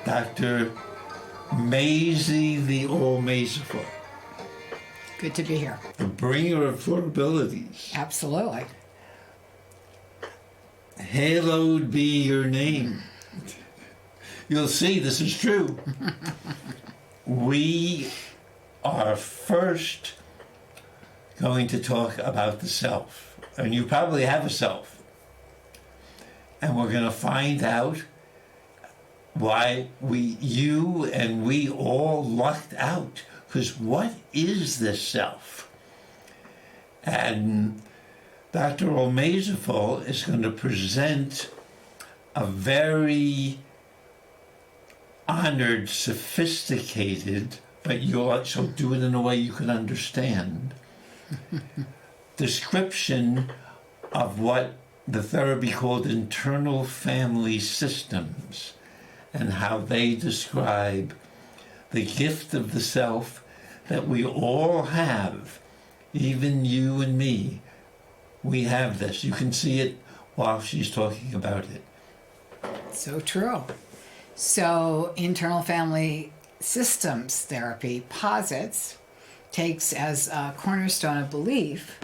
Dr. Mazie the All Maziful, Good to be here. the bringer of four abilities. Absolutely. Hallowed be your name. You'll see this is true. We are first going to talk about the self. And you probably have a self. And we're going to find out why you and we all lucked out. Because what is this self? And Dr. Maziful is going to present a very honored, sophisticated, but you'll also do it in a way you can understand, description of what the therapy called internal family systems and how they describe the gift of the self that we all have, even you and me. We have this. You can see it while she's talking about it. So true. So internal family systems therapy takes as a cornerstone of belief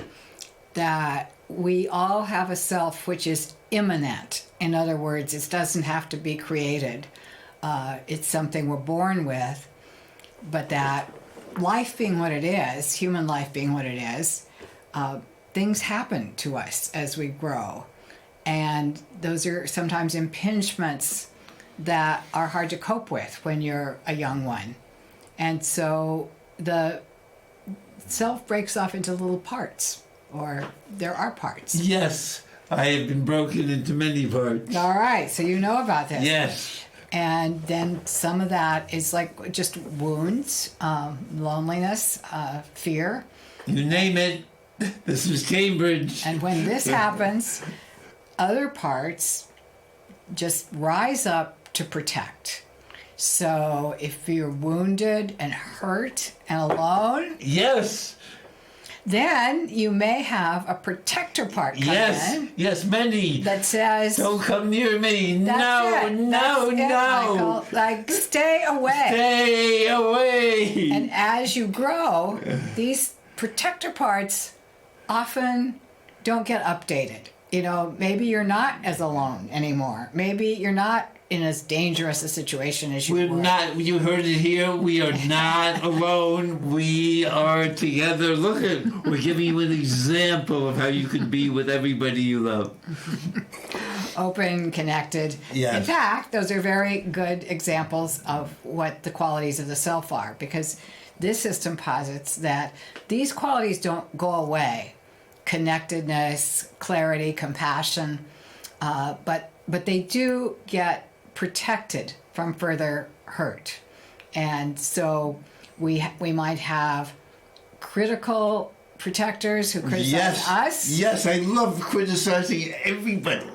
that we all have a self which is immanent. In other words, it doesn't have to be created. It's something we're born with, but that life being what it is, human life being what it is, things happen to us as we grow. And those are sometimes impingements that are hard to cope with when you're a young one. And so the self breaks off into little parts, or there are parts. Yes, I have been broken into many parts. All right, so you know about this. Yes. And then some of that is like just wounds, loneliness, fear. You name it. This is Cambridge. And when this happens, other parts just rise up to protect. So if you're wounded and hurt and alone, Yes. then you may have a protector part come in Yes, many. that says, Don't come near me. That's No, it. no, That's it, no. Michael. Like, stay away. Stay away. And as you grow, these protector parts often don't get updated. You know, maybe you're not as alone anymore. Maybe you're not in as dangerous a situation as you We're were. not, you heard it here, we are not alone. We are together. Look at, we're giving you an example of how you can be with everybody you love. Open, connected. Yes. In fact, those are very good examples of what the qualities of the self are, because this system posits that these qualities don't go away. Connectedness, clarity, compassion, but they do get protected from further hurt. And so we might have critical protectors who criticize us. Yes, I love criticizing everybody.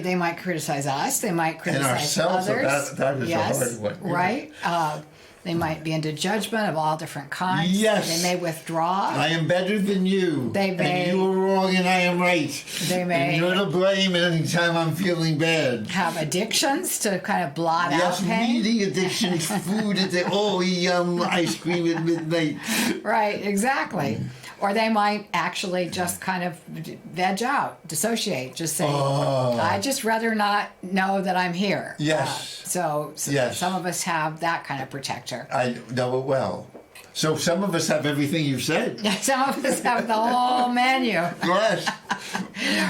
They might criticize us. They might criticize ourselves, others. that is a hard one. Right? They might be into judgment of all different kinds. Yes. They may withdraw. I am better than you. They may. And you are wrong and I am right. They may. And you're to blame any time I'm feeling bad. Have addictions to kind of blot out pain. Yes, reading addictions, food, ice cream at midnight. Right, exactly. Or they might actually just kind of veg out, dissociate, just say, I'd just rather not know that I'm here. Yes. So Yes. some of us have that kind of protector. I know it well. So some of us have everything you've said. Some of us have the whole menu. Yes.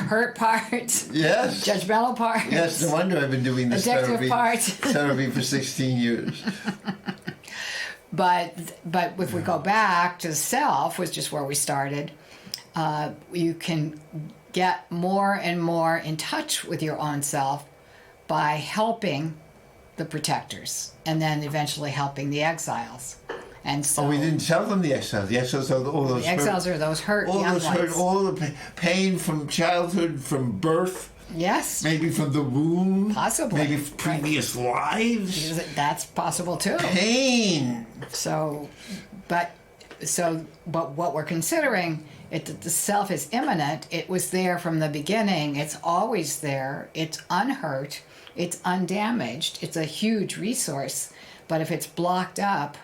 Hurt parts. Yes. Judgmental parts. Yes, no wonder I've been doing this Addictive parts. therapy for 16 years. But if we go back to self, which is where we started, you can get more and more in touch with your own self by helping the protectors and then eventually helping the exiles. And so We didn't tell them the exiles. The exiles are all those the exiles are those hurt all young those ones. hurt, all the pain from childhood, from birth, Yes, maybe from the womb, possibly. maybe previous lives. Because that's possible too. Pain. But what we're considering The self is immanent. It was there from the beginning. It's always there. It's unhurt. It's undamaged. It's a huge resource. But if it's blocked up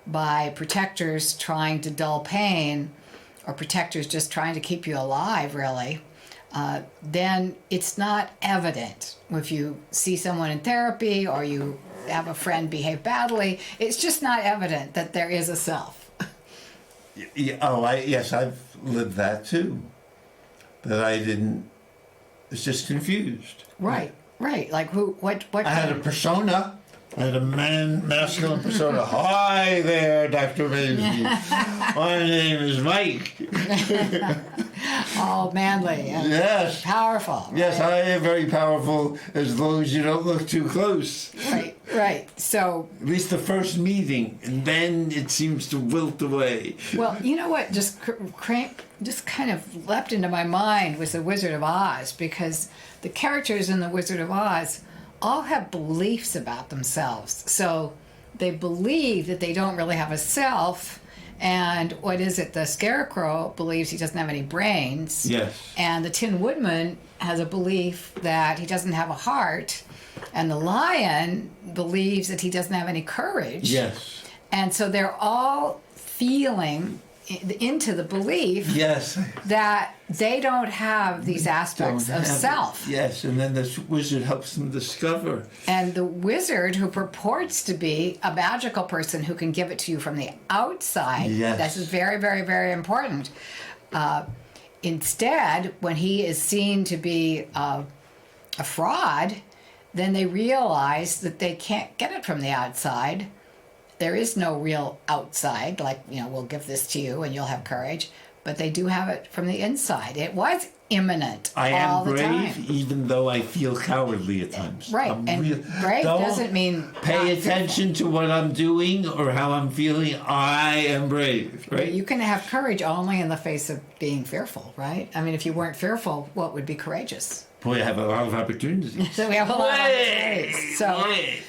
by protectors trying to dull pain, or protectors just trying to keep you alive, really, then it's not evident. If you see someone in therapy or you have a friend behave badly, it's just not evident that there is a self. Yes, I've lived that too. That I didn't. It's just confused. Right. Like what? I had a persona. I had a masculine persona. Hi there, Dr. Mazie. My name is Mike. All manly and yes. powerful. Right? Yes, I am very powerful as long as you don't look too close. Right. So at least the first meeting, and then it seems to wilt away. Well, you know what? Just kind of leapt into my mind was the Wizard of Oz, because the characters in the Wizard of Oz all have beliefs about themselves. So they believe that they don't really have a self. And what is it? The Scarecrow believes he doesn't have any brains. Yes. And the Tin Woodman has a belief that he doesn't have a heart. And the Lion believes that he doesn't have any courage. Yes. And so they're all feeling into the belief that they don't have these aspects of self. Yes, and then the wizard helps them discover. And the wizard, who purports to be a magical person who can give it to you from the outside, this is very, very, very important. Instead, when he is seen to be a fraud, then they realize that they can't get it from the outside. There is no real outside, like, we'll give this to you and you'll have courage, but they do have it from the inside. It was imminent I all am the brave, time. even though I feel cowardly at times. Right, brave doesn't mean pay attention to what I'm doing or how I'm feeling. I am brave, right? You can have courage only in the face of being fearful, right? I mean, if you weren't fearful, what would be courageous? Boy, I have a lot of opportunities. So we have a lot of opportunities.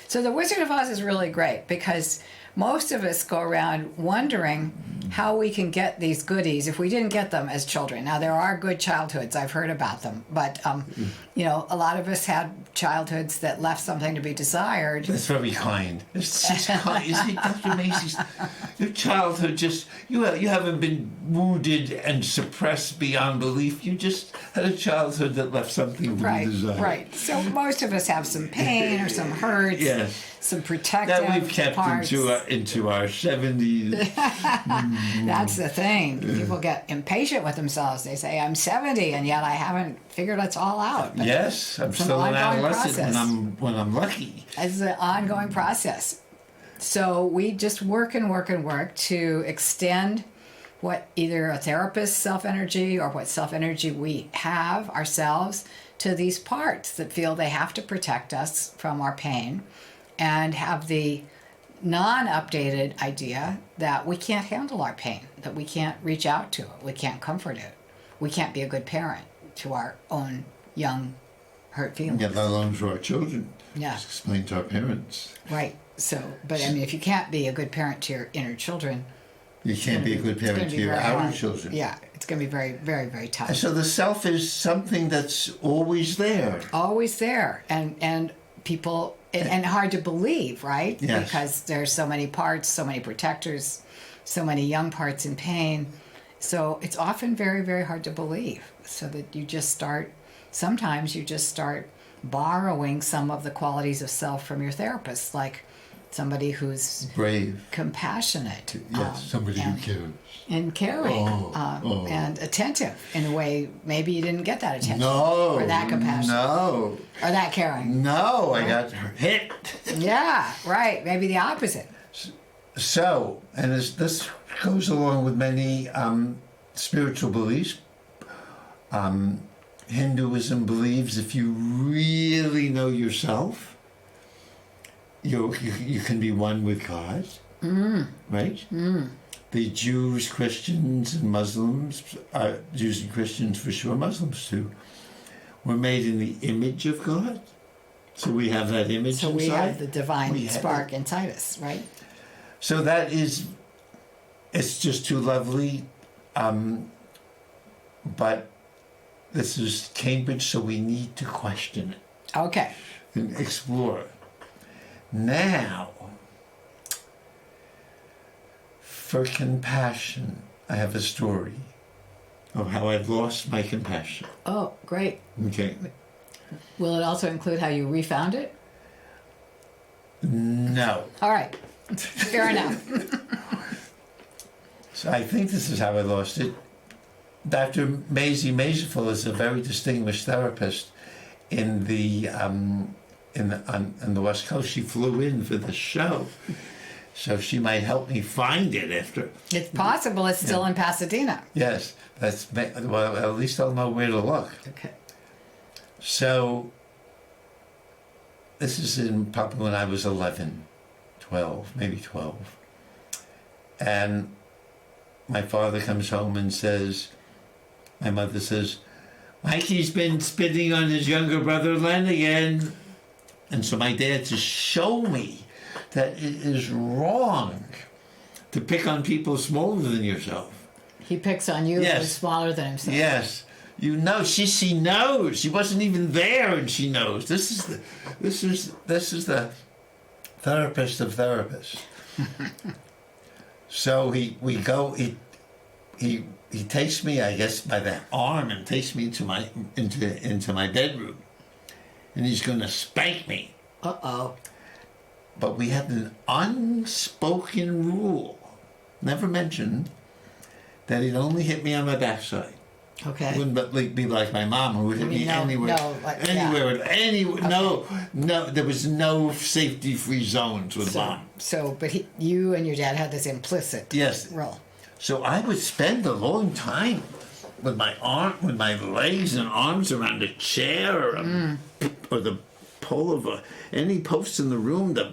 So the Wizard of Oz is really great, because most of us go around wondering how we can get these goodies if we didn't get them as children. Now, there are good childhoods. I've heard about them. But, a lot of us had childhoods that left something to be desired. That's very kind. It's just kind. You see, Dr. Mazie's, your childhood just, you haven't been wounded and suppressed beyond belief. You just had a childhood that left something to be desired. Right. So most of us have some pain or some hurts. Yes. Some protective that we've kept parts. into our 70s. That's the thing. People get impatient with themselves. They say, I'm 70 and yet I haven't figured it's all out. But yes, I'm still an adolescent when I'm lucky. It's an ongoing process. So we just work and work and work to extend what either a therapist's self-energy or what self-energy we have ourselves to these parts that feel they have to protect us from our pain, and have the non-updated idea that we can't handle our pain, that we can't reach out to it, we can't comfort it, we can't be a good parent to our own young hurt feelings. Yeah, let alone to our children. Yeah. Just explain to our parents. Right. So, but I mean, if you can't be a good parent to your inner children, you can't be a good parent to your outer children. Yeah, it's going to be very, very, very tough. And so the self is something that's always there. Always there. And people... And hard to believe, right? Yes. Because there's so many parts, so many protectors, so many young parts in pain. So it's often very, very hard to believe. So that sometimes you just start borrowing some of the qualities of self from your therapist, like somebody who's brave, compassionate. Yes, somebody who cares. And caring, and attentive in a way maybe you didn't get that attention. No. Or that compassion. No. Or that caring. No, I got hit. Yeah, right. Maybe the opposite. So, and this goes along with many spiritual beliefs. Hinduism believes if you really know yourself, you can be one with God, right? The Jews, Christians, and Muslims, Jews and Christians for sure, Muslims too, were made in the image of God. So we have that image So we inside. have the divine spark inside us, right? So it's just too lovely. but this is Cambridge, so we need to question it Okay. and explore. Now, for compassion, I have a story of how I lost my compassion. Oh, great. Okay. Will it also include how you refound it? No. All right. Fair enough. So I think this is how I lost it. Dr. Mazie Maziful is a very distinguished therapist in the on the West Coast. She flew in for the show, so she might help me find it after. It's possible it's still in Pasadena. Yes, well. At least I'll know where to look. Okay. So this is probably when I was 11, 12, maybe 12, and my father comes home and says, my mother says, Mikey's been spitting on his younger brother Len again. And so my dad, to show me that it is wrong to pick on people smaller than yourself. He picks on you Yes. who's smaller than himself. Yes. You know, she knows. She wasn't even there and she knows. This is the therapist of therapists. So he takes me, I guess, by the arm and takes me into my bedroom, and he's going to spank me. Uh-oh. But we had an unspoken rule, never mentioned, that he'd only hit me on my backside. Okay. Wouldn't be like my mom, who would hit me anywhere. No, there was no safety-free zones with mom. But you and your dad had this implicit Yes. role. So I would spend a long time with my legs and arms around a chair or the pole of any post in the room, the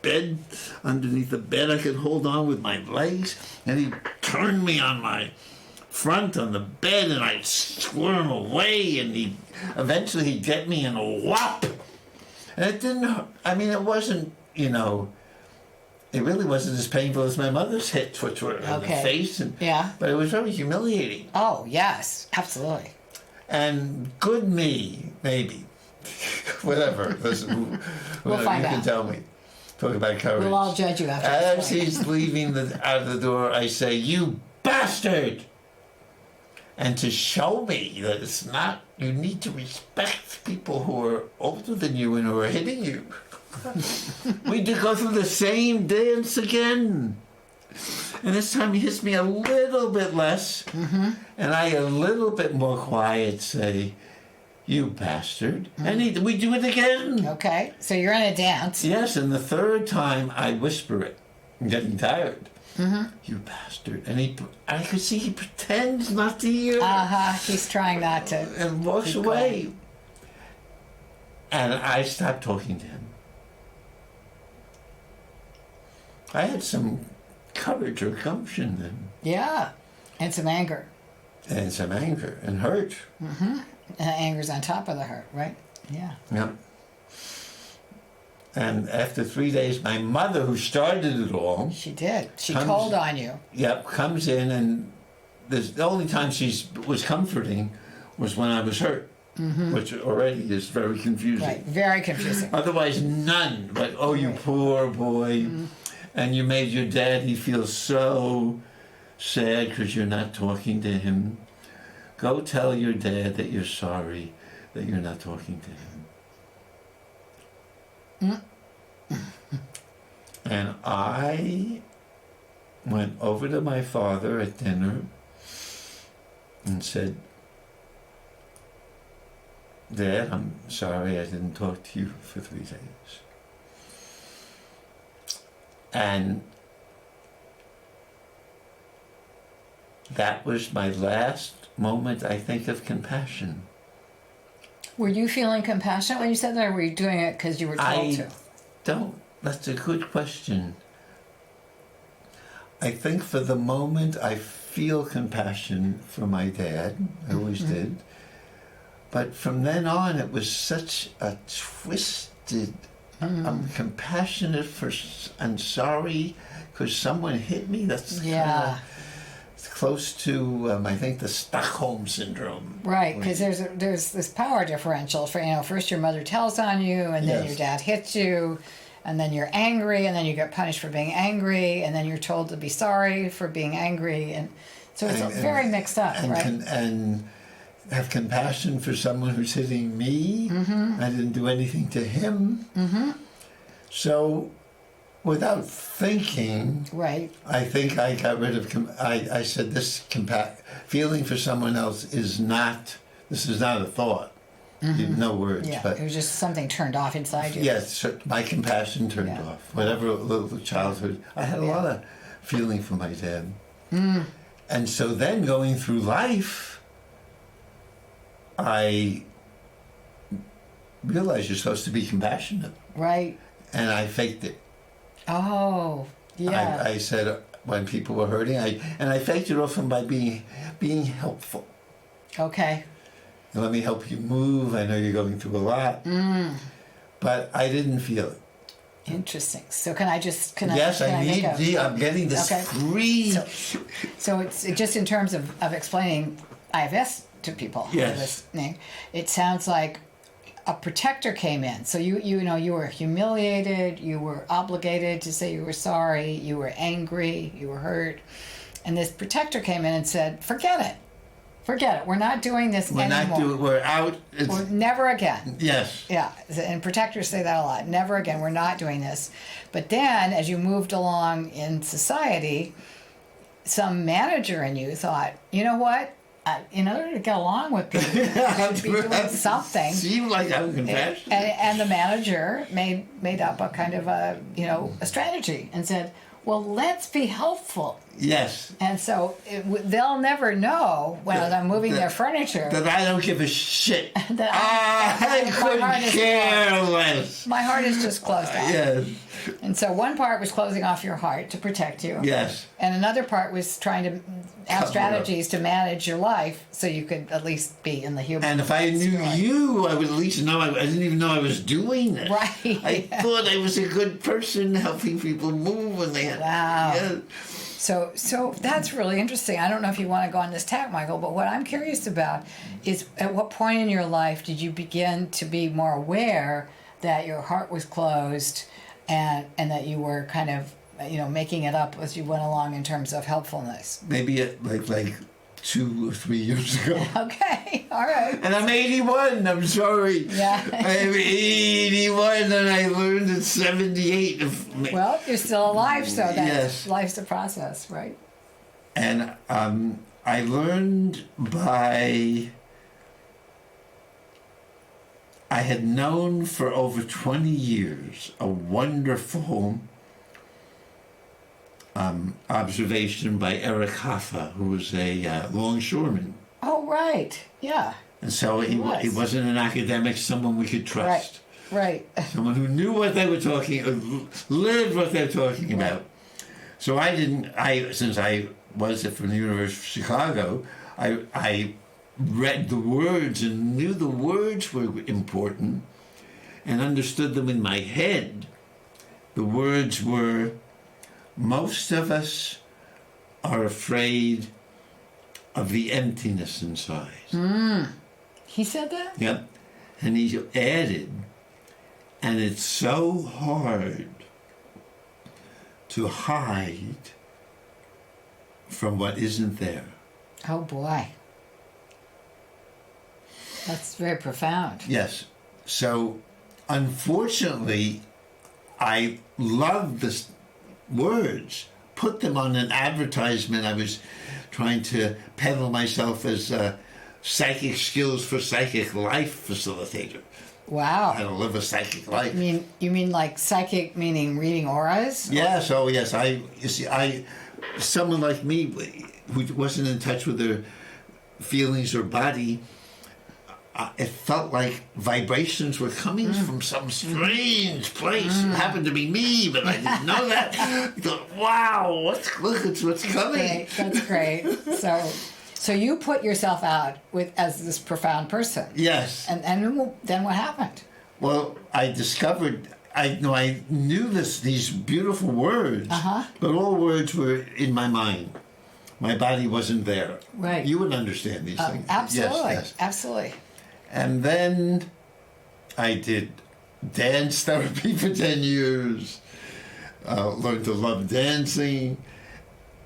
bed, underneath the bed I could hold on with my legs, and he'd turn me on my front on the bed and I'd squirm away, and eventually he'd get me in a whop. And it didn't, it wasn't, it really wasn't as painful as my mother's hits, which were in the face. But it was very humiliating. Oh, yes, absolutely. And good me, maybe. Whatever. Listen, We'll find you out. can tell me. Talk about courage. We'll all judge you after As this he's leaving out of the door, I say, "You bastard!" And to show me that it's not, you need to respect people who are older than you and who are hitting you. We did go through the same dance again. And this time he hits me a little bit less. Mm-hmm. And I, a little bit more quiet, say, "You bastard." Mm-hmm. And we do it again. Okay, so you're in a dance. Yes, and the third time I whisper it. I'm getting tired. Mm-hmm. "You bastard." And I could see he pretends not to hear. He's trying not to. And walks away. And I stopped talking to him. I had some courage or gumption then. Yeah, and some anger. And some anger and hurt. Mm-hmm. And anger's on top of the hurt, right? Yeah. Yep. And after 3 days, my mother, who started it all... She did. She told on you. Yep, comes in, and the only time she was comforting was when I was hurt, which already is very confusing. Right, very confusing. Otherwise, none. But, oh, you poor boy. Mm-hmm. And you made your daddy feel so sad because you're not talking to him. Go tell your dad that you're sorry that you're not talking to him. And I went over to my father at dinner and said, "Dad, I'm sorry I didn't talk to you for 3 days." And that was my last moment, I think, of compassion. Were you feeling compassionate when you said that, or were you doing it because you were told to? That's a good question. I think for the moment I feel compassion for my dad. I always did. But from then on, it was such a twisted... I'm compassionate and sorry because someone hit me. That's close to, I think, the Stockholm syndrome. Right, because there's this power differential. For first your mother tells on you, and then Yes. your dad hits you, and then you're angry, and then you get punished for being angry, and then you're told to be sorry for being angry, and so it's very mixed up, right? And have compassion for someone who's hitting me. I didn't do anything to him. So, without thinking, Right. I think I got rid of. I said this feeling for someone else is not. This is not a thought. No words. Yeah, But it was just something turned off inside you. yes, so my compassion turned Yeah. off. Whatever little childhood, I had a lot of feeling for my dad. And so then going through life, I realized you're supposed to be compassionate, Right. and I faked it. Oh, yeah. I said when people were hurting, I faked it often by being helpful. Okay. Let me help you move. I know you're going through a lot, but I didn't feel it. Interesting. So can I just Yes, I make need. I'm getting this Okay. free. So it's just in terms of explaining IFS to people who are Yes. listening. It sounds like a protector came in. So you were humiliated, you were obligated to say you were sorry, you were angry, you were hurt, and this protector came in and said, "Forget it, We're not doing this We're anymore. not doing. We're out. We're never again." Yes. Yeah, and protectors say that a lot. Never again. We're not doing this. But then, as you moved along in society, some manager in you thought, you know what? In order to get along with people, you should be doing something. Seemed like I'm compassionate. And the manager made up a kind of a strategy and said, well, let's be helpful. Yes. And so they'll never know when I'm moving their furniture. That I don't give a shit. that I couldn't care less. My heart is just closed off. Yes. And so one part was closing off your heart to protect you. Yes. And another part was trying to have strategies to manage your life so you could at least be in the human. And if I knew you, I would at least know. I didn't even know I was doing it. Right. I thought I was a good person helping people move when they had. Wow. Yeah. So that's really interesting. I don't know if you want to go on this tack, Michael, but what I'm curious about is at what point in your life did you begin to be more aware that your heart was closed and that you were kind of making it up as you went along in terms of helpfulness? Maybe like 2 or 3 years ago. Okay, all right. And I'm 81. I'm sorry. Yeah. I'm 81, and I learned at 78. Well, you're still alive, so that's Yes. life's a process, right? And I learned I had known for over 20 years a wonderful observation by Eric Hoffa, who was a longshoreman. Oh, right. Yeah. And so he wasn't an academic, someone we could trust. Right. Someone who knew what they were talking, lived what they were talking about. So since I was from the University of Chicago, I read the words and knew the words were important and understood them in my head. The words were, most of us are afraid of the emptiness inside. He said that? Yep. And he added, and it's so hard to hide from what isn't there. Oh, boy. That's very profound. Yes. So, unfortunately, I loved the words, put them on an advertisement. I was trying to peddle myself as a psychic skills for psychic life facilitator. Wow. How to live a psychic life. You mean like psychic meaning reading auras? Yes, oh yes. Someone like me who wasn't in touch with their feelings or body, it felt like vibrations were coming from some strange place. It happened to be me, but I didn't know that. I thought, wow, look at what's coming. That's great. So you put yourself out as this profound person. Yes. And then what happened? Well, I discovered, I knew these beautiful words, but all words were in my mind. my body wasn't there. Right. You would understand these things. Absolutely. Yes. Absolutely. And then I did dance therapy for 10 years. Learned to love dancing.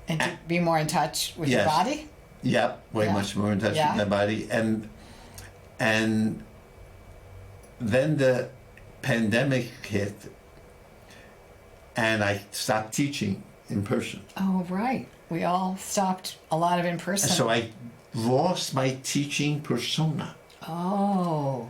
And to be more in touch with your Yes. body? Yep, way Yeah. much more in touch Yeah. with my body. And then the pandemic hit, and I stopped teaching in person. Oh, right. We all stopped a lot of in person. So I lost my teaching persona. Oh.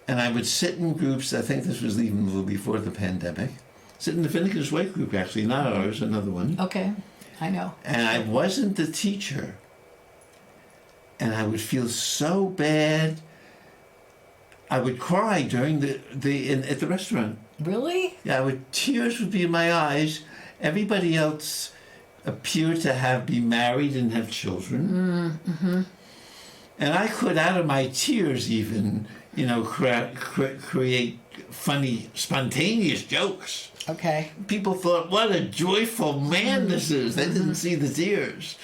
And I would sit in groups, I think this was even a little before the pandemic, sit in the Finnegan's Wake group, actually, not ours, another one. Okay. I know. And I wasn't the teacher. And I would feel so bad. I would cry during at the restaurant. Really? Yeah, tears would be in my eyes. Everybody else appeared to be married and have children. Mm-hmm. And I could, out of my tears even, create funny, spontaneous jokes. Okay. People thought, what a joyful man this is. They didn't see the tears.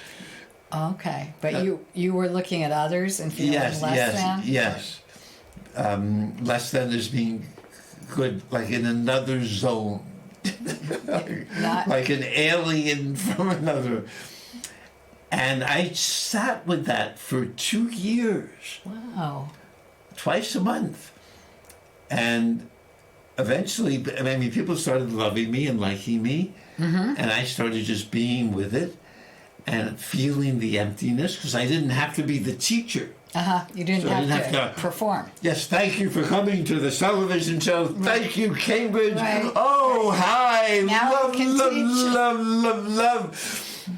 Okay. But you were looking at others and feeling less than? Yes. Less than as being good, like in another zone. Like an alien from another. And I sat with that for 2 years. Wow. Twice a month. And eventually, people started loving me and liking me. Mm-hmm. And I started just being with it and feeling the emptiness because I didn't have to be the teacher. You didn't, have to perform. Yes, thank you for coming to the television show. Right. Thank you, Cambridge. Right. Oh, hi. Now love, you can love, teach. love.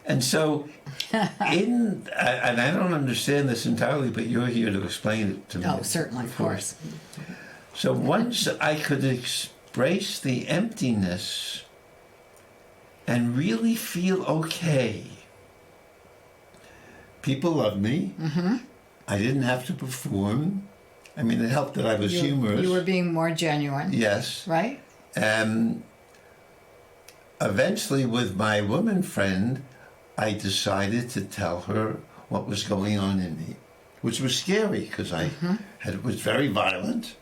And so, and I don't understand this entirely, but you're here to explain it to me. Oh, certainly, of course. So once I could embrace the emptiness and really feel okay, people loved me. Mm-hmm. I didn't have to perform. It helped that I was humorous. You were being more genuine. Yes. Right? Eventually, with my woman friend, I decided to tell her what was going on in me, which was scary because it was very violent.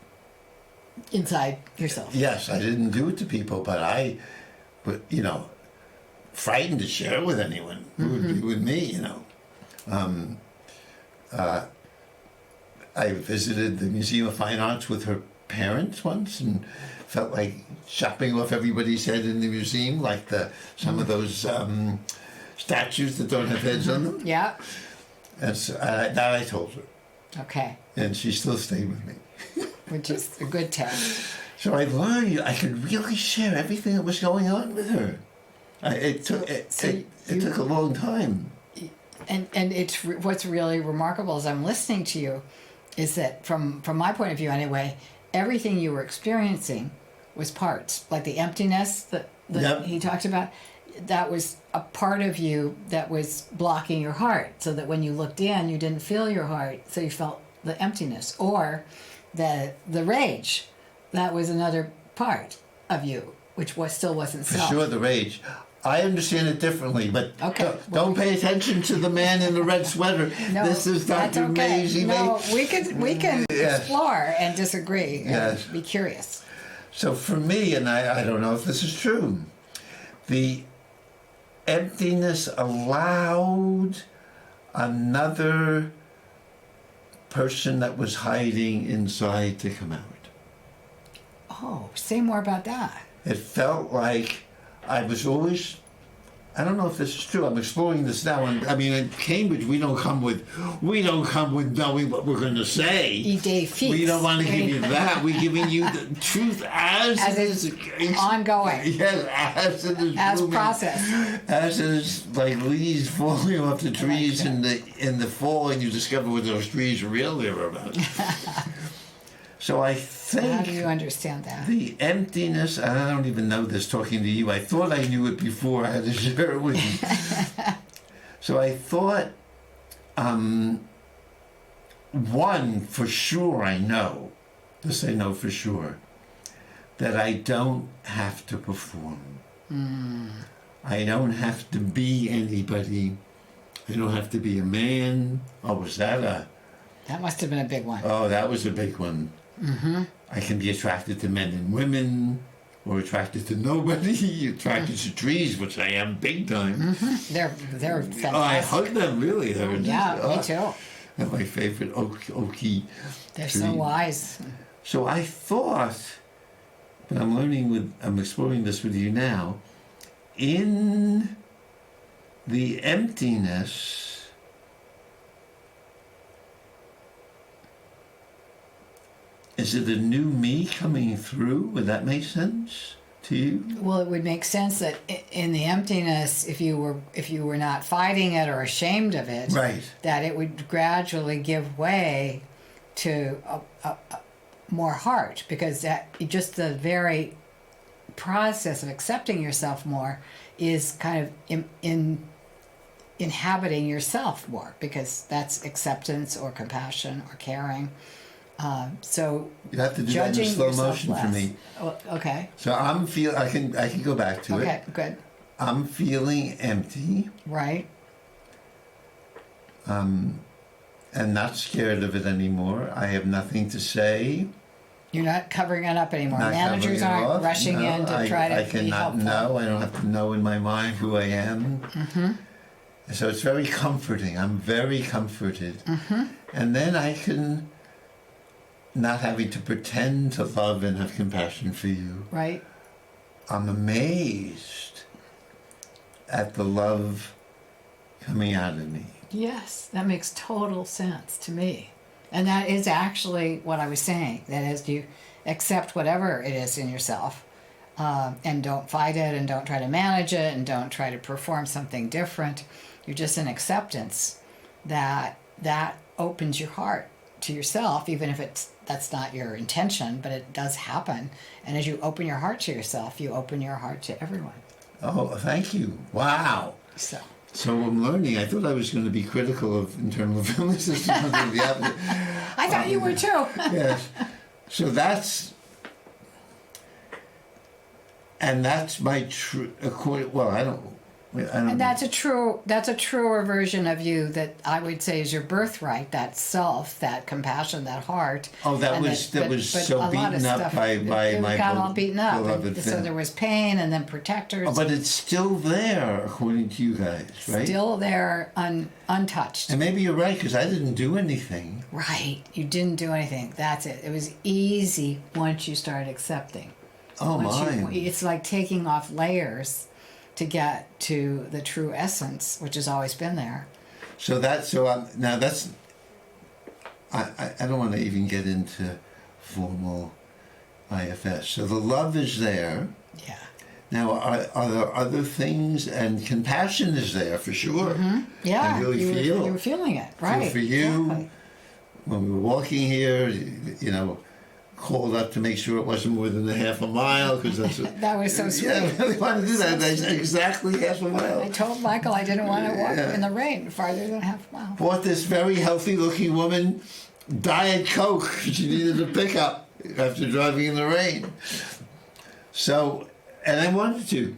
Inside yourself. Yes, I didn't do it to people, but I, frightened to share with anyone who would be with me, I visited the Museum of Fine Arts with her parents once and felt like chopping off everybody's head in the museum, like some of those statues that don't have heads on them. Yeah. And so, that I told her. Okay. And she still stayed with me. Which is a good test. So I learned I could really share everything that was going on with her. It took a long time. And it's what's really remarkable as I'm listening to you is that from my point of view anyway, everything you were experiencing was parts, like the emptiness that Yep. he talked about. That was a part of you that was blocking your heart, so that when you looked in, you didn't feel your heart, so you felt the emptiness. Or the rage, that was another part of you, which still wasn't For self. sure, the rage. I understand it differently, but Okay. don't pay attention to the man in the red sweater. No, This is that's Dr. okay. Mazie. No, we can Yes. explore and disagree and Yes. be curious. So for me, and I don't know if this is true, the emptiness allowed another person that was hiding inside to come out. Oh, say more about that. It felt like I was always, I don't know if this is true. I'm exploring this now. And in Cambridge, we don't come with knowing what we're going to say. Idée fixe. We don't want to give you that. We're giving you the truth as it is. Ongoing. Yes, as it is. As blooming. process. As it is, like leaves falling off the trees in the fall, and you discover what those trees really are about. So I think. How do you understand that? The emptiness, and I don't even know this talking to you. I thought I knew it before I had to share it with you. So I thought, one, for sure I know, this I know for sure, that I don't have to perform. I don't have to be anybody You don't have to be a man. Oh, was that a... That must have been a big one. Oh, that was a big one. Mm-hmm. I can be attracted to men and women, or attracted to nobody, attracted to trees, which I am big time. Mm-hmm. They're fantastic. Oh, I hug them, really. They're Me too. They're my favorite oaky They're tree. so wise. So I thought, but I'm exploring this with you now, in the emptiness, is it a new me coming through? Would that make sense to you? Well, it would make sense that in the emptiness, if you were not fighting it or ashamed of it, Right. that it would gradually give way to more heart, because that just the very process of accepting yourself more is kind of inhabiting yourself more, because that's acceptance or compassion or caring. So You have to do that in judging slow yourself motion less. for me. Oh, okay. So I can go back to it. Okay. Good. I'm feeling empty Right. and not scared of it anymore. I have nothing to say. You're not covering it up anymore. Not Managers covering it aren't off. rushing No, in to try to I be cannot helpful. know. I don't have to know in my mind who I am. Mm-hmm. So it's very comforting. I'm very comforted. Mm-hmm. And then I can, not having to pretend to love and have compassion for you, Right. I'm amazed at the love coming out of me. Yes, that makes total sense to me. And that is actually what I was saying. That is, you accept whatever it is in yourself, and don't fight it, and don't try to manage it, and don't try to perform something different. You're just in acceptance that opens your heart to yourself, even if that's not your intention, but it does happen. And as you open your heart to yourself, you open your heart to everyone. Oh, thank you. Wow. So I'm learning. I thought I was going to be critical of internal family systems. I thought you were too. Yes. So that's my true. Well, I don't. And that's a truer version of you that I would say is your birthright, that self, that compassion, that heart. Oh, that And was but so a lot of beaten up stuff, by it my got all beaten up. beloved And so family. there was pain, and then protectors. Oh, but it's still there, according to you guys, right? Still there, untouched. And maybe you're right, because I didn't do anything. Right, you didn't do anything. That's it. It was easy once you started accepting. Oh, Once my. it's like taking off layers to get to the true essence, which has always been there. So now that's. I don't want to even get into formal IFS. So the love is there. Yeah. Now, are there other things? And compassion is there for sure. Mm-hmm. Yeah. I really you were feeling it, right? for you. Exactly. When we were walking here, called up to make sure it wasn't more than a half a mile, because that's what, That was so sweet. yeah, I really wanted to do that. That's exactly half a I mile. told Michael I didn't want to walk Yeah. in the rain farther than half a mile. Bought this very healthy-looking woman Diet Coke. She needed a pickup after driving in the rain. So, and I wanted to,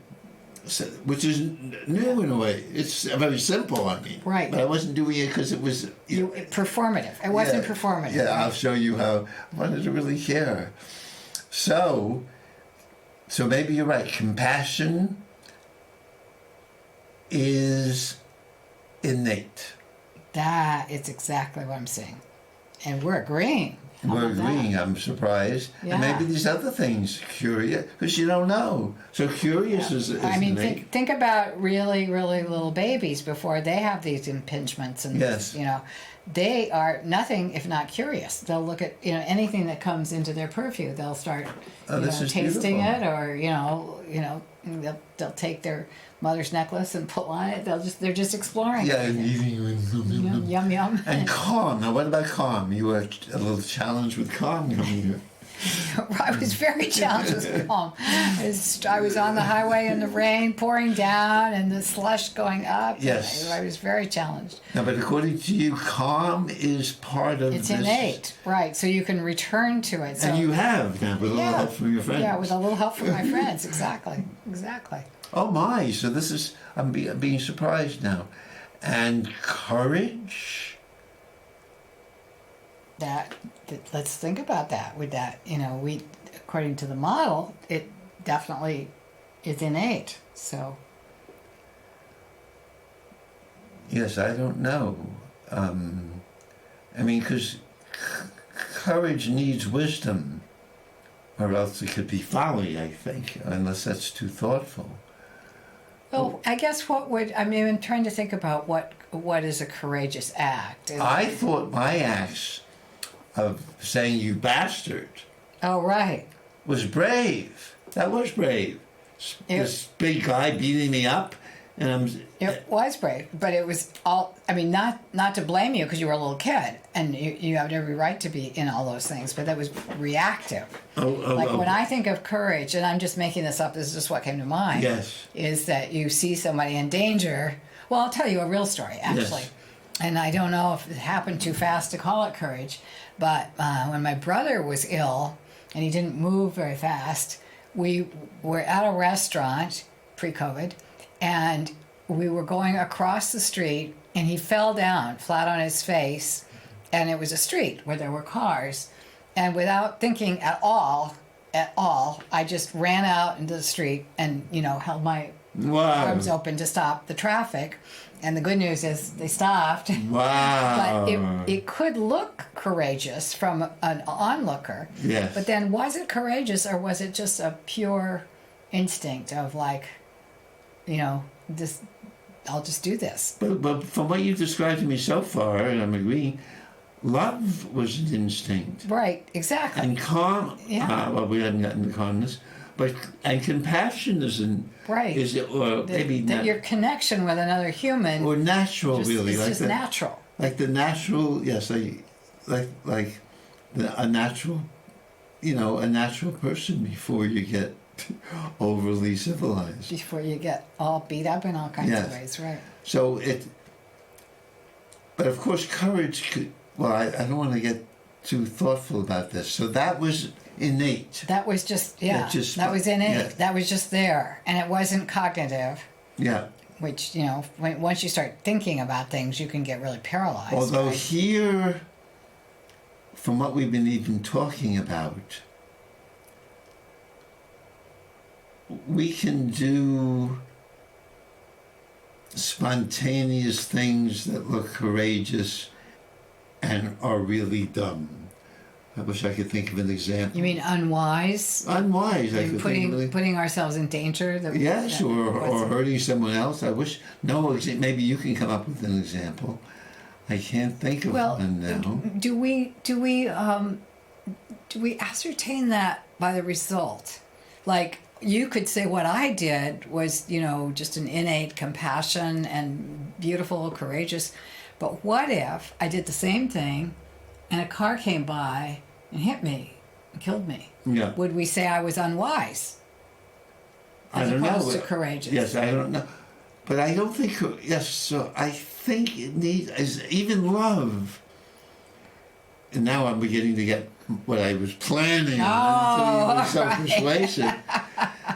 which is new in a way. It's very simple, I mean. Right. But I wasn't doing it because it was... Performative. It wasn't performative. Yeah, I'll show you how I wanted to really care. So maybe you're right. Compassion is innate. That is exactly what I'm saying. And we're agreeing. How We're about that? agreeing. I'm surprised. Yeah. And maybe these other things, curious, because you don't know. So curious is I mean, innate. think about really, really little babies before they have these impingements, and Yes. they are nothing if not curious. They'll look at anything that comes into their purview. They'll start This is tasting beautiful. it, or they'll take their mother's necklace and pull on it. They're just exploring. Yeah, and eating. Yum yum. And calm. Now, what about calm? You were a little challenged with calm coming here. I was very challenged with calm. I was on the highway in the rain pouring down and the slush going up. Yes. I was very challenged. Now, but according to you, calm is part of It's this. innate, right? So you can return to it. So, And you have, now, with a little help from your friends. Yeah, with a little help from my friends. Exactly. Oh my! So this is I'm being surprised now, and courage. Let's think about that. With that, we, according to the model, it definitely is innate. So Yes, I don't know. I mean, because courage needs wisdom, or else it could be folly, I think, unless that's too thoughtful. well, I guess I'm trying to think about what is a courageous act. I thought my acts of saying "you bastard" Oh, right. was brave. That was brave. This big guy beating me up, and It was brave, but it was all. Not to blame you because you were a little kid, and you have every right to be in all those things. But that was reactive. When I think of courage, and I'm just making this up. This is just what came to mind. Yes. Is that you see somebody in danger? Well, I'll tell you a real story actually, Yes. and I don't know if it happened too fast to call it courage, but when my brother was ill and he didn't move very fast, we were at a restaurant pre-COVID, and we were going across the street, and he fell down flat on his face, and it was a street where there were cars, and without thinking at all, I just ran out into the street and held my arms open to stop the traffic, and the good news is they stopped. Wow. But it could look courageous from an onlooker. Yes. But then was it courageous, or was it just a pure instinct of this, I'll just do this? But from what you've described to me so far, and I'm agreeing, love was an instinct. Right, exactly. And calm. Yeah. Well, we haven't gotten to calmness, and compassion is Right. maybe your connection with another human or natural, really, it's like just natural. like the natural. Yes, a natural, a natural person before you get overly civilized. Before you get all beat up in all kinds of ways, right? So but of course, courage could. Well, I don't want to get too thoughtful about this. So that was innate. That was just that was innate. Yeah. That was just there, and it wasn't cognitive. Yeah. Which once you start thinking about things, you can get really paralyzed. Although right? here, from what we've been even talking about, we can do spontaneous things that look courageous and are really dumb. I wish I could think of an example. You mean unwise? Unwise, I could think of putting ourselves in danger? Yes, or hurting someone else. I wish. No, maybe you can come up with an example. I can't think of one now. Do we ascertain that by the result? Like, you could say what I did was, just an innate compassion and beautiful, courageous. But what if I did the same thing and a car came by and hit me and killed me? Yeah. Would we say I was unwise? I don't know. As opposed to courageous. Yes, I don't know. But I don't think, yes, so I think it needs, even love. And now I'm beginning to get what I was planning on until you were so persuasive.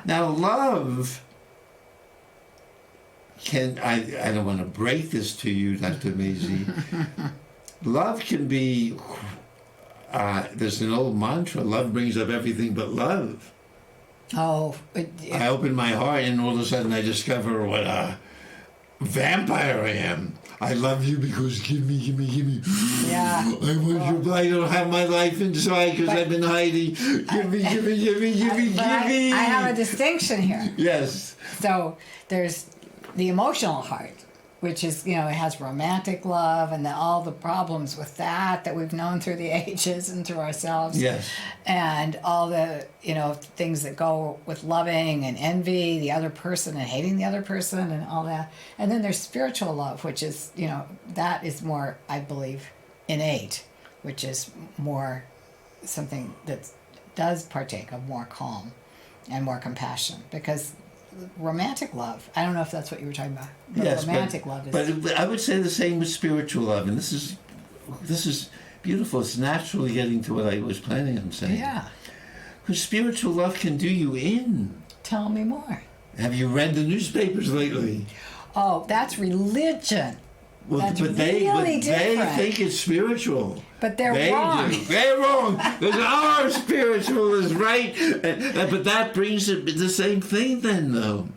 Now, love I don't want to break this to you, Dr. Mazie. Love can be, there's an old mantra, love brings up everything but love. Oh. I open my heart and all of a sudden I discover what a vampire I am. I love you because give me. Yeah. I want you. I don't have my life inside because I've been hiding. Give me. I have a distinction here. Yes. So there's the emotional heart, which is, it has romantic love and all the problems with that we've known through the ages and through ourselves. Yes. And all the, things that go with loving and envy the other person and hating the other person and all that. And then there's spiritual love, which is, that is more, I believe, innate, which is more something that does partake of more calm and more compassion. Because romantic love, I don't know if that's what you were talking about. Yes, romantic love is... But I would say the same with spiritual love, and this is beautiful. It's naturally getting to what I was planning on saying. Yeah. Because spiritual love can do you in. Tell me more. Have you read the newspapers lately? Oh, that's religion. Well, That's but they really different. think it's spiritual. But they're They wrong. do. They're wrong. Because our spiritual is right. But that brings it the same thing then, though.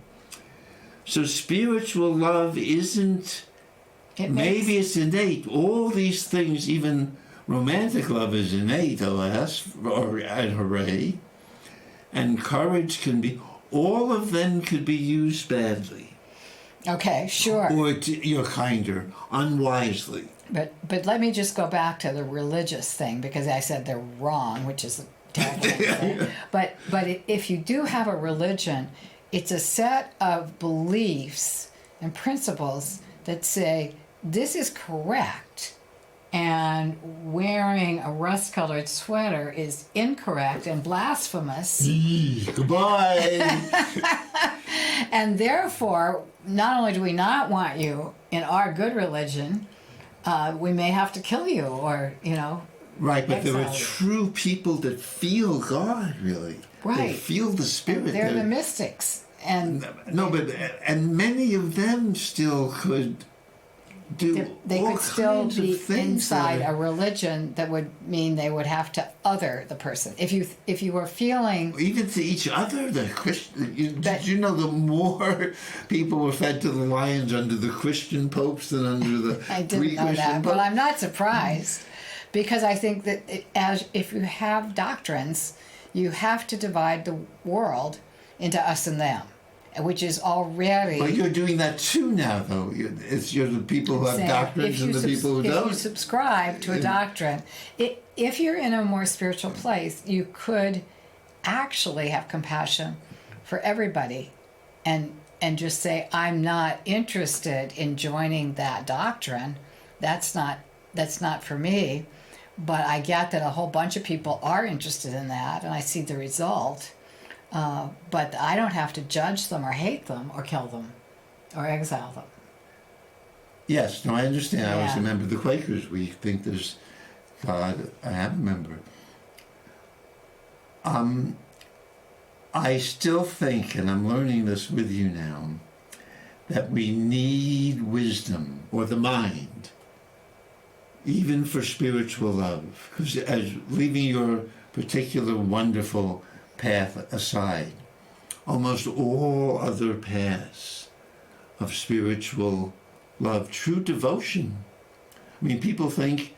So spiritual love isn't... Maybe it's innate. All these things, even romantic love is innate, alas, and hooray. And courage can be... All of them could be used badly. Okay, sure. Or you're kinder, unwisely. But let me just go back to the religious thing, because I said they're wrong, which is a terrible thing. But if you do have a religion, it's a set of beliefs and principles that say this is correct, and wearing a rust-colored sweater is incorrect and blasphemous. Goodbye. And therefore, not only do we not want you in our good religion, we may have to kill you, or, Right, but there are exile you. true people that feel God, really. They Right. feel the Spirit. They're the mystics. And and many of them still could do they all could still kinds of be things inside that a religion that would mean they would have to other the person. If you were feeling... even to each other, the Christian. Did But- you know the more people were fed to the lions under the Christian popes than under the I didn't know pre-Christian that, popes? but I'm not surprised, because I think that if you have doctrines, you have to divide the world into us and them, which is already... But you're doing that too now, though. You're the people who have saying, doctrines and the people who if don't. you subscribe to a doctrine, if you're in a more spiritual place, you could actually have compassion for everybody, and just say, I'm not interested in joining that doctrine. That's not for me. But I get that a whole bunch of people are interested in that, and I see the result. But I don't have to judge them or hate them or kill them or exile them. Yes, no, I understand. I was Yeah. a member of the Quakers. We think there's God. I am a member. I still think, and I'm learning this with you now, that we need wisdom, or the mind, even for spiritual love. Because as leaving your particular wonderful path aside, almost all other paths of spiritual love, true devotion. I mean, people think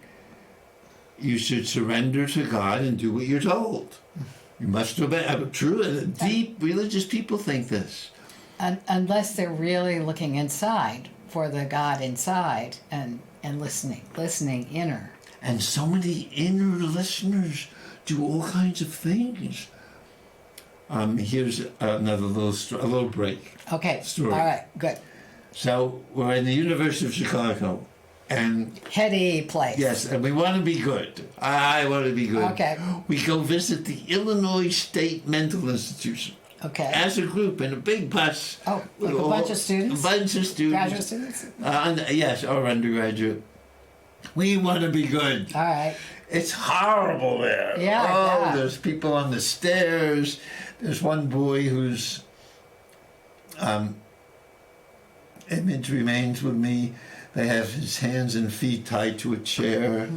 you should surrender to God and do what you're told. You must obey. True, deep religious people think this. Unless they're really looking inside for the God inside and listening inner. And so many inner listeners do all kinds of things. Here's another a little break. Okay, Story. all right, good. So we're in the University of Chicago, and Heady place. yes, and we want to be good. I want to be good. Okay. We go visit the Illinois State Mental Institution Okay. as a group in a big bus. Oh, like with a bunch of students? A bunch of students. Graduate students? Yes, or undergraduate. We want to be good. All right. It's horrible there. Yeah, I Oh, bet. there's people on the stairs. There's one boy whose image remains with me. They have his hands and feet tied to a chair,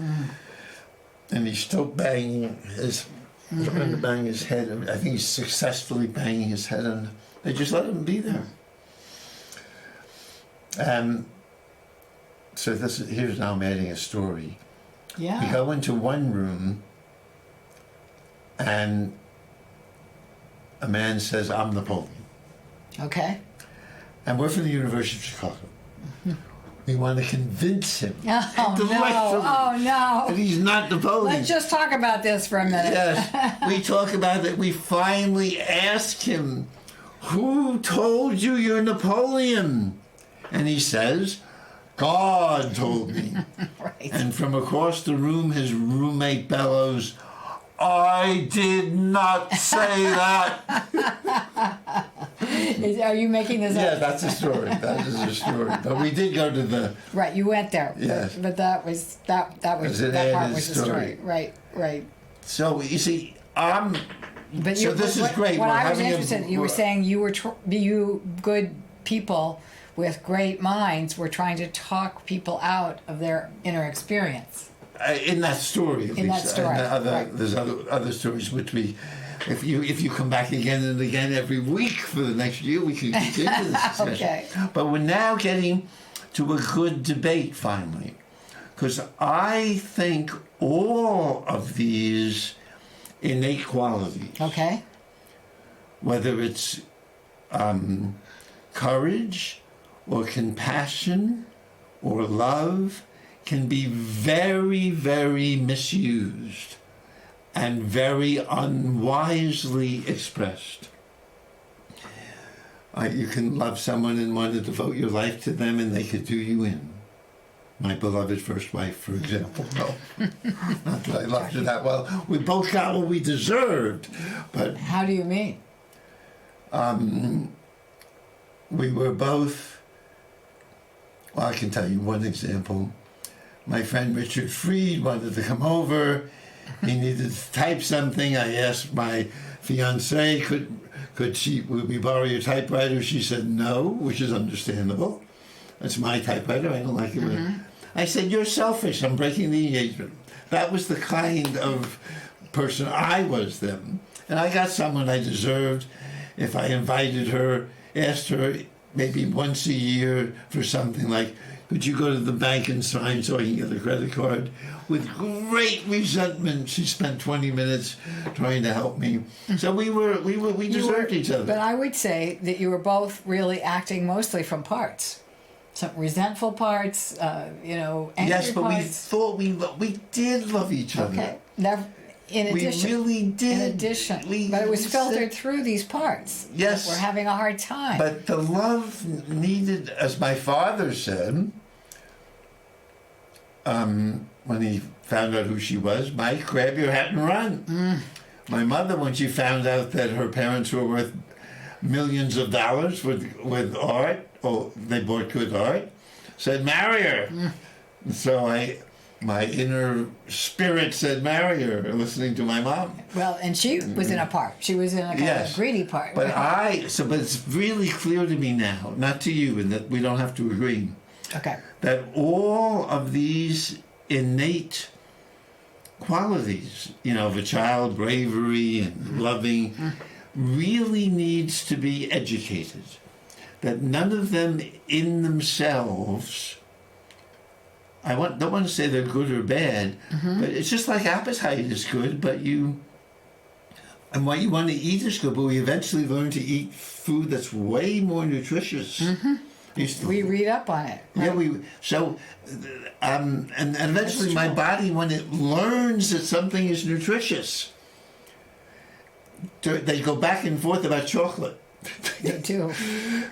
and he's still banging his, trying to bang his head. I think he's successfully banging his head, and they just let him be there. So here's now I'm adding a story. Yeah. We go into one room, and a man says, I'm Napoleon. Okay. And we're from the University of Chicago. We want to convince him Oh, no. intellectually Oh, that no. he's not Napoleon. Let's just talk about this for a minute. Yes, we talk about that. We finally ask him, who told you you're Napoleon? And he says, God told me. Right. And from across the room, his roommate bellows, I did not say that. Are you making this Yeah, up? that's a story. That is a story. But we did go to the... Right, you went there. Yes. But that was that It's an that part added was the story. story. Right, right. So, you see, But So this is great. What We're I was having interested in, you were saying you were you good people with great minds were trying to talk people out of their inner experience. In that story, at In least. that story, right. There's other stories which we, if you come back again and again every week for the next year, we can continue this discussion. Okay. But we're now getting to a good debate finally, because I think all of these innate qualities, Okay. whether it's courage or compassion or love, can be very, very misused and very unwisely expressed. You can love someone and want to devote your life to them, and they could do you in. My beloved first wife, for example. No, not that I loved her that well. We both got what we deserved, but How do you mean? we were both. Well, I can tell you one example. My friend Richard Freed wanted to come over. He needed to type something. I asked my fiancée, would we borrow your typewriter? She said no, which is understandable. That's my typewriter. I don't like it. I said, you're selfish. I'm breaking the engagement. That was the kind of person I was then. And I got someone I deserved. If I invited her, asked her maybe once a year for something like, could you go to the bank and sign so I can get a credit card? With great resentment, she spent 20 minutes trying to help me. So we deserved each other. But I would say that you were both really acting mostly from parts. Some resentful parts, angry Yes, but we parts. thought we did love each other. Okay. Never, in addition. We really did. In addition. But it was filtered through these parts. Yes. We're having a hard time. But the love needed, as my father said, when he found out who she was, Mike, grab your hat and run. My mother, when she found out that her parents were worth millions of dollars with art, they bought good art, said, marry her. So my inner spirit said, marry her, listening to my mom. Well, and she was in a part. She was in a kind of greedy part. But but it's really clear to me now, not to you, and that we don't have to agree, Okay. that all of these innate qualities, of a child, bravery and loving, really needs to be educated. That none of them in themselves, don't want to say they're good or bad, but it's just like appetite is good, and what you want to eat is good, but we eventually learn to eat food that's way more nutritious. We read up on it. Right? Yeah, and eventually my body, when it learns that something is nutritious, they go back and forth about chocolate. They do.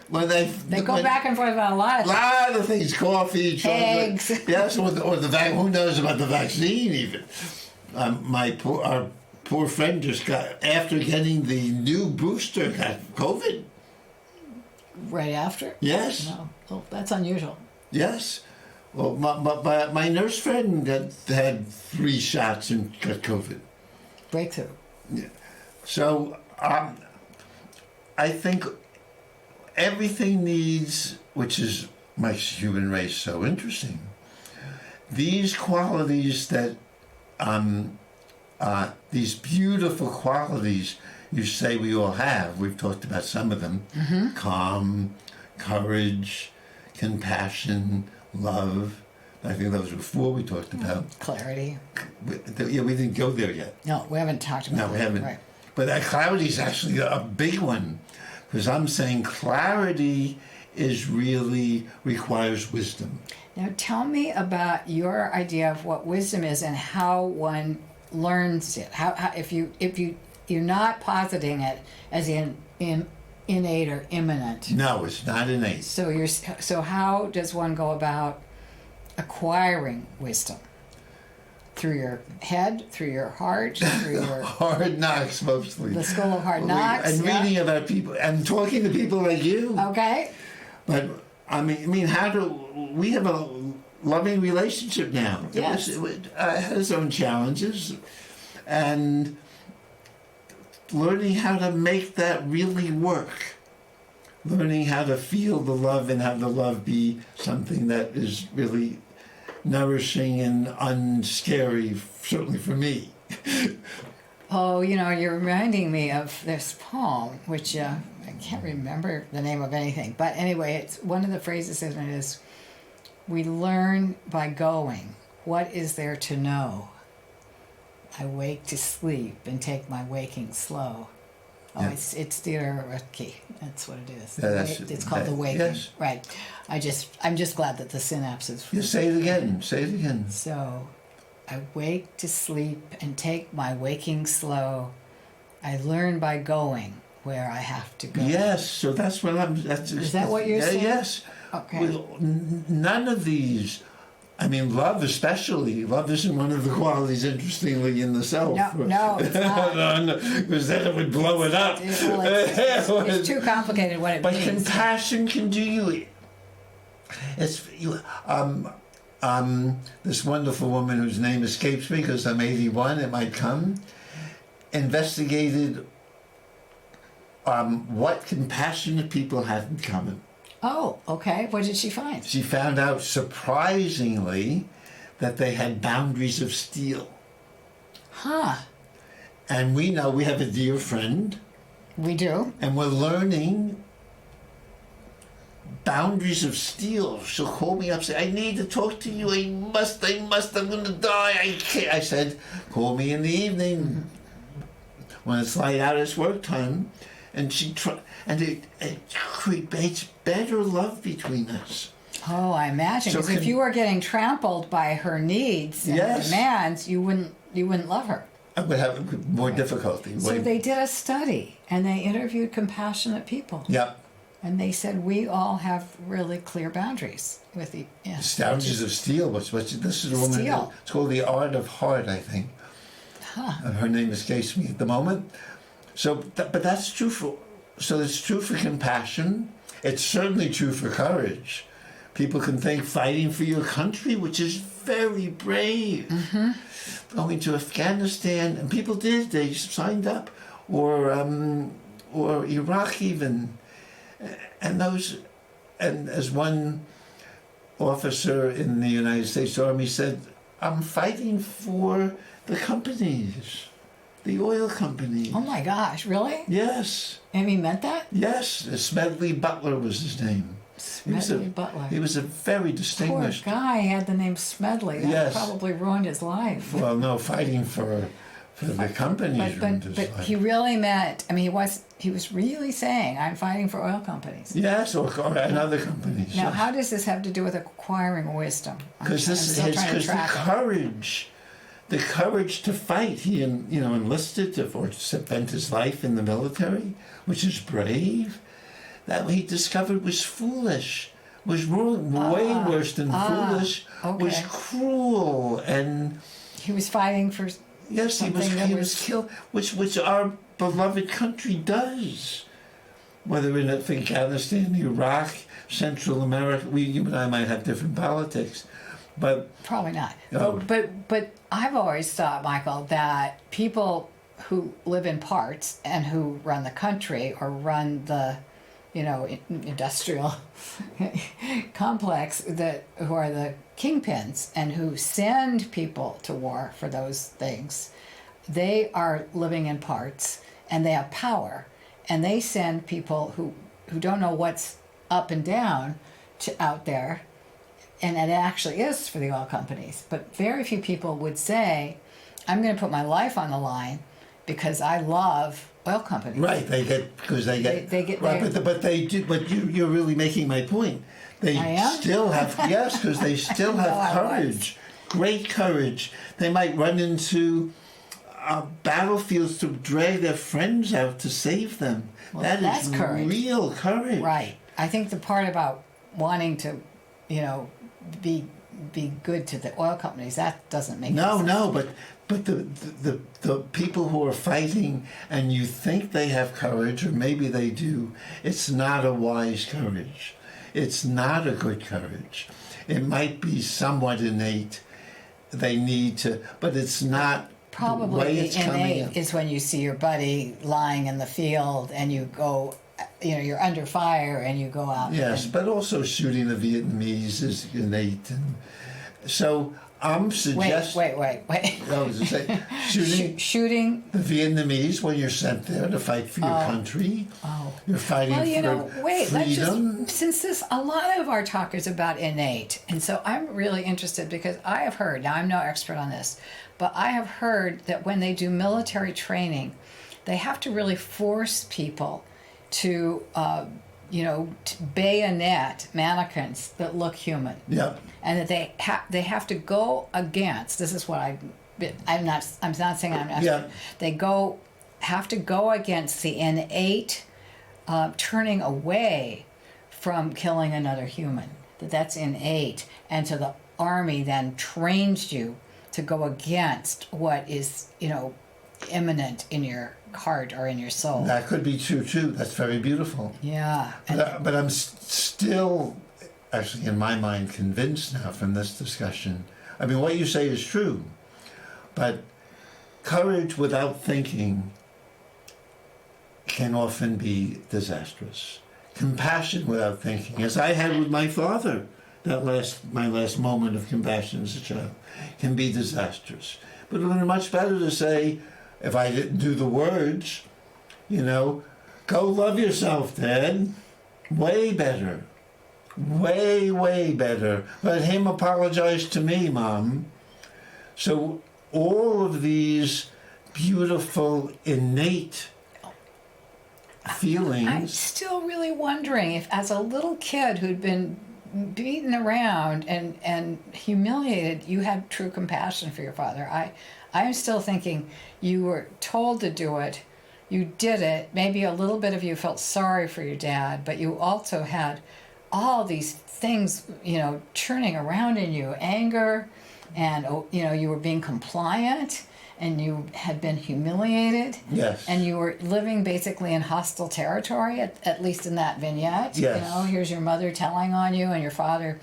They go back and forth about a lot of things, coffee, chocolate. Eggs. Yes, or who knows about the vaccine even. Our poor friend just got, after getting the new booster, got COVID. Right after? Yes. No. Oh, that's unusual. Yes. Well, my nurse friend had 3 shots and got COVID. Breakthrough. Yeah. So I think everything needs, which makes human race so interesting, these qualities that, these beautiful qualities you say we all have. We've talked about some of them. Calm, courage, compassion, love. I think those were 4 we talked about. Clarity. We didn't go there yet. No, we haven't talked about that. No, we haven't. Right. But that clarity is actually a big one, because I'm saying clarity really requires wisdom. Now tell me about your idea of what wisdom is and how one learns it. How if you're not positing it as innate or immanent. No, it's not innate. So how does one go about acquiring wisdom? Through your head, through your heart, through your hard knocks mostly. The school of hard knocks, and reading about people and talking to people like you. Okay. But I mean, we have a loving relationship now. Yes. It has its own challenges, and learning how to make that really work learning how to feel the love and have the love be something that is really nourishing and unscary, certainly for me. Oh, you're reminding me of this poem, which I can't remember the name of anything. But anyway, it's one of the phrases in it is, "We learn by going. What is there to know? I wake to sleep and take my waking slow." Oh, Yeah. it's Theodore Roethke. That's what it is. Yeah, that's- It's called The Waking. yes. Right. I'm just glad that the synapses. You say it again. Say it again. So, I wake to sleep and take my waking slow. I learn by going where I have to go. Yes. So that's what I'm. Is that what you're saying? Yes. Okay. Well, none of these. I mean, love especially. Love isn't one of the qualities, interestingly, in the self. No, it's not. Because then it would blow it up. It's too complicated what it But means. compassion can do you. It's you. This wonderful woman whose name escapes me because I'm 81. It might come. Investigated what compassionate people have in common. Oh, okay. What did she find? She found out, surprisingly, that they had boundaries of steel. Huh. And we know we have a dear friend, We do. and we're learning boundaries of steel. She'll call me up, say, "I need to talk to you. I must, I'm going to die. I can't." I said, "Call me in the evening when it's light out, it's work time." And she and it creates better love between us. Oh, I imagine. So Because if you were getting trampled by her needs and Yes. demands, you wouldn't love her. I would have more difficulty. So they did a study and they interviewed compassionate people. Yep. And they said we all have really clear boundaries with the Boundaries of steel. This is a woman. Steel. It's called The Art of Heart, I think. Huh. Her name escapes me at the moment. So, but that's true for. So it's true for compassion. It's certainly true for courage. People can think fighting for your country, which is very brave. Mm-hmm. Going to Afghanistan, and people did. They signed up, or Iraq even, and those, and as one officer in the United States Army said, "I'm fighting for the companies, the oil companies." Oh my gosh, really? Yes, And he meant that? yes. Smedley Butler was his name. Smedley Butler. He was a very Poor distinguished. guy had the name Smedley. That Yes. probably ruined his life. Well, no, fighting for the companies. ruined his But life. he really meant, I mean, he was really saying, I'm fighting for oil companies. Yes, or and other companies. Now, yes. how does this have to do with acquiring wisdom? Because this is because the courage to fight. He enlisted or spent his life in the military, which is brave. That he discovered was foolish, was wrong, way worse than foolish. Okay. Was cruel, and He was fighting for yes, he was killed, which our beloved country does. Whether in Afghanistan, Iraq, Central America, you and I might have different politics, but probably not. Oh. But I've always thought, Michael, that people who live in parts and who run the country or run the industrial complex who are the kingpins and who send people to war for those things, they are living in parts and they have power, and they send people who don't know what's up and down out there, and it actually is for the oil companies. But very few people would say, I'm going to put my life on the line because I love oil companies. right, they get right, but they do. But you're really making my point. They I am? still have yes, because they still No, have I courage, great courage. They might run into battlefields to drag their friends out to save them. Well, That that's is courage. real courage. Right. I think the part about wanting to, be good to the oil companies, that doesn't make No, sense. no, but the people who are fighting and you think they have courage, or maybe they do, it's not a wise courage. It's not a good courage. It might be somewhat innate. They need to, but it's not the way Probably it's the coming innate in. is when you see your buddy lying in the field and you go you're under fire and you go out. Yes, and, but also shooting the Vietnamese is innate. And so I'm suggesting... Wait. I was going to say, Shooting. the Vietnamese when you're sent there to fight for your country. Oh. You're fighting for freedom. Since a lot of our talk is about innate, and so I'm really interested because I have heard, now I'm no expert on this, but I have heard that when they do military training, they have to really force people to, to bayonet mannequins that look human. Yep. And that they have to go against, this is what I'm not saying I'm not. Yeah. They have to go against the innate turning away from killing another human. That's innate. And so the army then trains you to go against what is, imminent in your heart or in your soul. That could be true too. That's very beautiful. Yeah. But I'm still, actually in my mind, convinced now from this discussion. I mean, what you say is true. But courage without thinking can often be disastrous. Compassion without thinking, as I had with my father, my last moment of compassion as a child, can be disastrous. But it would be much better to say, if I didn't do the words, go love yourself, Dad. Way better. Way, way better. Let him apologize to me, Mom. So all of these beautiful, innate feelings. I'm still really wondering if, as a little kid who'd been beaten around and humiliated, you had true compassion for your father. I'm still thinking you were told to do it, you did it, maybe a little bit of you felt sorry for your dad, but you also had all these things, churning around in you, anger, and, you were being compliant, and you had been humiliated. Yes. And you were living basically in hostile territory, at least in that vignette. Yes. Here's your mother telling on you and your father,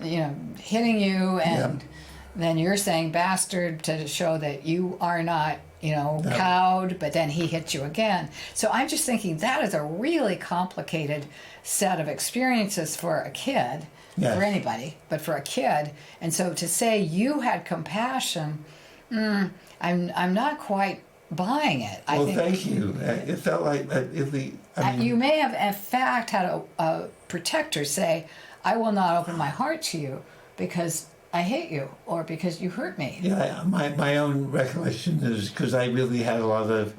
hitting you, and then you're saying bastard to show that you are not, cowed, but then he hits you again. So I'm just thinking that is a really complicated set of experiences for a kid, Yes. for anybody, but for a kid. And so to say you had compassion, I'm not quite buying it. Well, thank you. It felt like you may have, in fact, had a protector say, I will not open my heart to you because I hate you or because you hurt me. Yeah, my own recollection is because I really had a lot of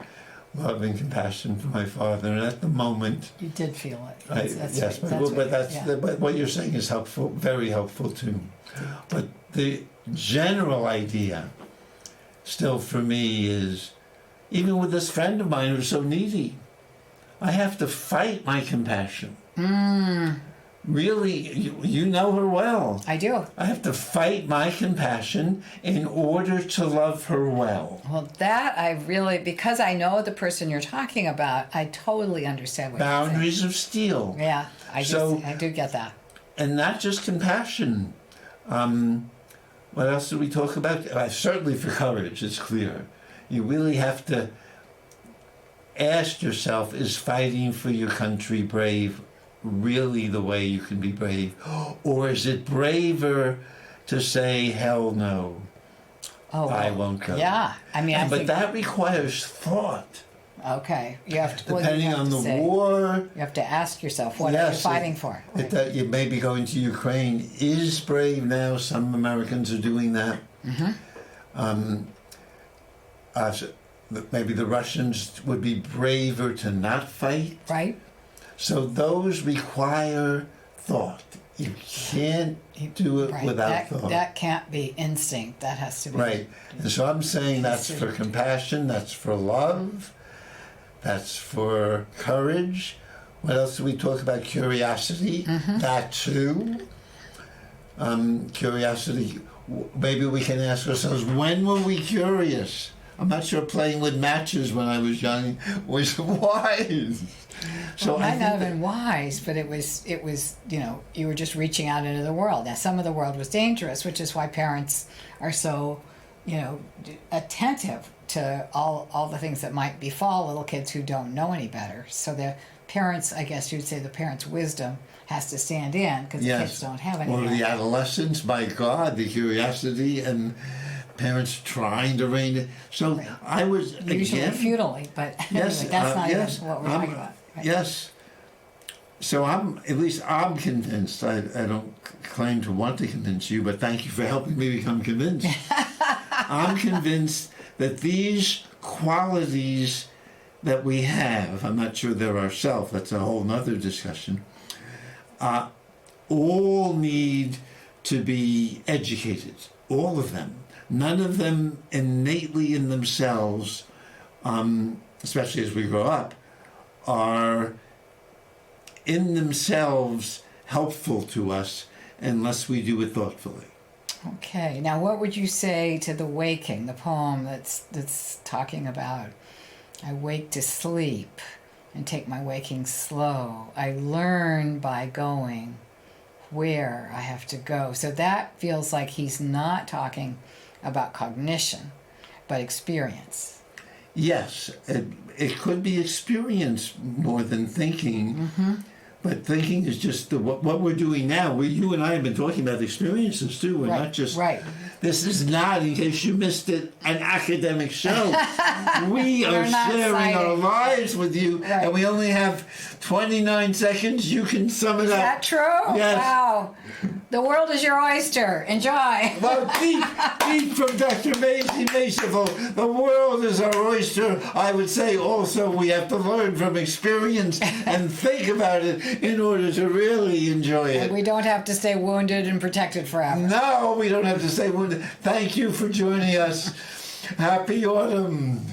love and compassion for my father, and at the moment... You did feel it. Yes, but what you're saying is helpful, very helpful too. But the general idea still for me is, even with this friend of mine who's so needy, I have to fight my compassion. Really, you know her well. I do. I have to fight my compassion in order to love her well. Well, that I really, because I know the person you're talking about, I totally understand what you're saying. Boundaries of steel. Yeah, I do get that. And not just compassion. What else did we talk about? Certainly for courage, it's clear. You really have to ask yourself, is fighting for your country brave really the way you can be brave? Or is it braver to say, hell no, I won't go? Yeah, but that requires thought. Okay, you have to. Depending on the war, you have to ask yourself, what are you fighting for? Right. You may be going to Ukraine is brave now. Some Americans are doing that. Maybe the Russians would be braver to not fight. Right. So those require thought. You can't do it without thought. That can't be instinct. That has to be. Right. And so I'm saying that's for compassion, that's for love, that's for courage. What else do we talk about? Curiosity. That too. Curiosity. Maybe we can ask ourselves, when were we curious? I'm not sure playing with matches when I was young was wise. So it might not have been wise, but it was you were just reaching out into the world. Now some of the world was dangerous, which is why parents are so attentive to all the things that might befall little kids who don't know any better. So the parents, I guess you'd say the parents' wisdom has to stand in because the kids don't have any. Or the adolescents, my God, the curiosity and parents trying to rein it. So Right. I was, Usually again, futilely, but yes, anyway, that's not yes, even what we're talking about. Right? yes. So at least I'm convinced. I don't claim to want to convince you, but thank you for helping me become convinced. I'm convinced that these qualities that we have, I'm not sure they're ourselves, that's a whole nother discussion, all need to be educated, all of them. None of them innately in themselves, especially as we grow up, are in themselves helpful to us unless we do it thoughtfully. Okay. Now, what would you say to the waking, the poem that's talking about, I wake to sleep and take my waking slow. I learn by going where I have to go. So that feels like he's not talking about cognition, but experience. Yes, it could be experience more than thinking. Mm-hmm. But thinking is just what we're doing now. You and I have been talking about experiences too. We're not just. Right. This is not, in case you missed it, an academic show. We are sharing our lives with you, right. and we only have 29 seconds. You can sum it up. Is that true? Yes. Wow. The world is your oyster. Enjoy. Well, deep from Dr. Mazie Maziful, the world is our oyster. I would say also we have to learn from experience and think about it in order to really enjoy it. And we don't have to stay wounded and protected forever. No, we don't have to say wounded. Thank you for joining us. Happy autumn.